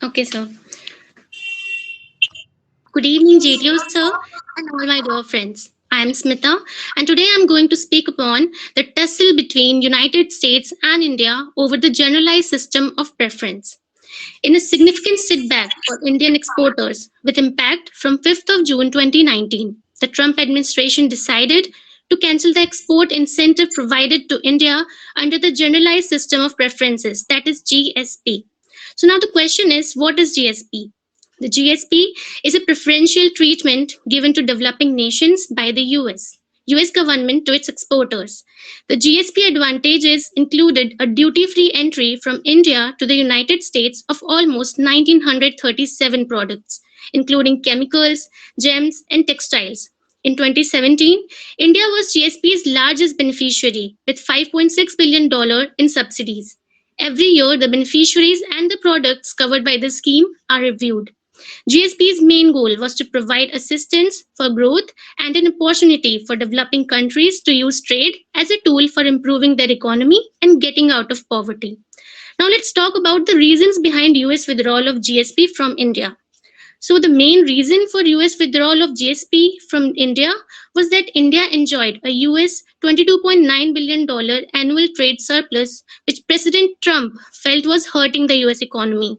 Okay, sir. Good evening, JTO, sir, and all my dear friends. I am Smita, and today I am going to speak upon the tussle between United States and India over the generalized system of preference. In a significant setback for Indian exporters with impact from 5th of June 2019, the Trump administration decided to cancel the export incentive provided to India under the Generalized System of Preferences, that is GSP. So now the question is, what is GSP? The GSP is a preferential treatment given to developing nations by the US government to its exporters. The GSP advantages included a duty-free entry from India to the United States of almost 1937 products, including chemicals, gems, and textiles. In 2017, India was GSP's largest beneficiary with $5.6 billion in subsidies. Every year, the beneficiaries and the products covered by the scheme are reviewed. GSP's main goal was to provide assistance for growth and an opportunity for developing countries to use trade as a tool for improving their economy and getting out of poverty. Now let's talk about the reasons behind US withdrawal of GSP from India. So the main reason for US withdrawal of GSP from India was that India enjoyed a US $22.9 billion annual trade surplus, which President Trump felt was hurting the US economy.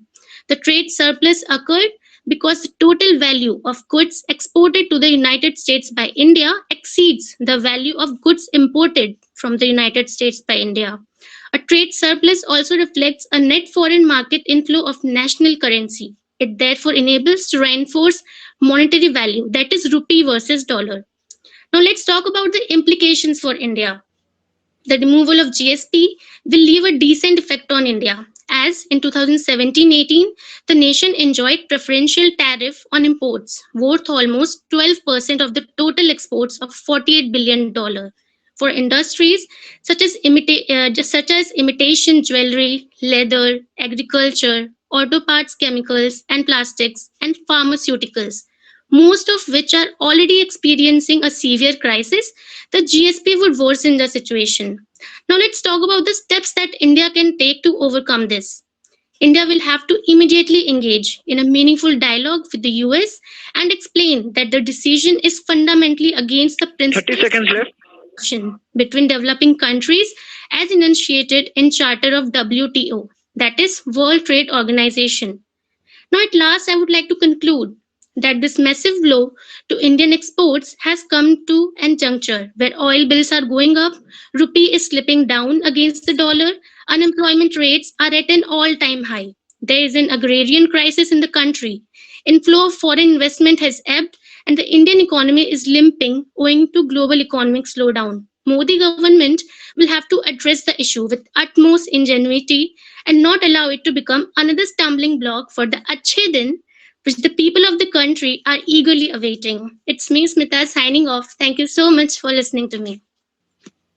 The trade surplus occurred because the total value of goods exported to the United States by India exceeds the value of goods imported from the United States by India. A trade surplus also reflects a net foreign market inflow of national currency. It therefore enables to reinforce monetary value, that is rupee versus dollar. Now let's talk about the implications for India. The removal of GSP will leave a decent effect on India, as in 2017-18, the nation enjoyed preferential tariff on imports worth almost 12% of the total exports of $48 billion for industries such as imitation jewelry, leather, agriculture, auto parts, chemicals, and plastics, and pharmaceuticals, most of which are already experiencing a severe crisis. The GSP would worsen the situation. Now, let's talk about the steps that India can take to overcome this. India will have to immediately engage in a meaningful dialogue with the US and explain that the decision is fundamentally against the 30 principles seconds left. between developing countries as enunciated in Charter of WTO, that is World Trade Organization. Now, at last, I would like to conclude that this massive blow to Indian exports has come to an juncture where oil bills are going up, rupee is slipping down against the dollar, unemployment rates are at an all-time high. There is an agrarian crisis in the country. Inflow of foreign investment has ebbed, and the Indian economy is limping owing to global economic slowdown. Modi government will have to address the issue with utmost ingenuity and not allow it to become another stumbling block for the Achhe Din which the people of the country are eagerly awaiting. It's me, Smita, signing off. Thank you so much for listening to me.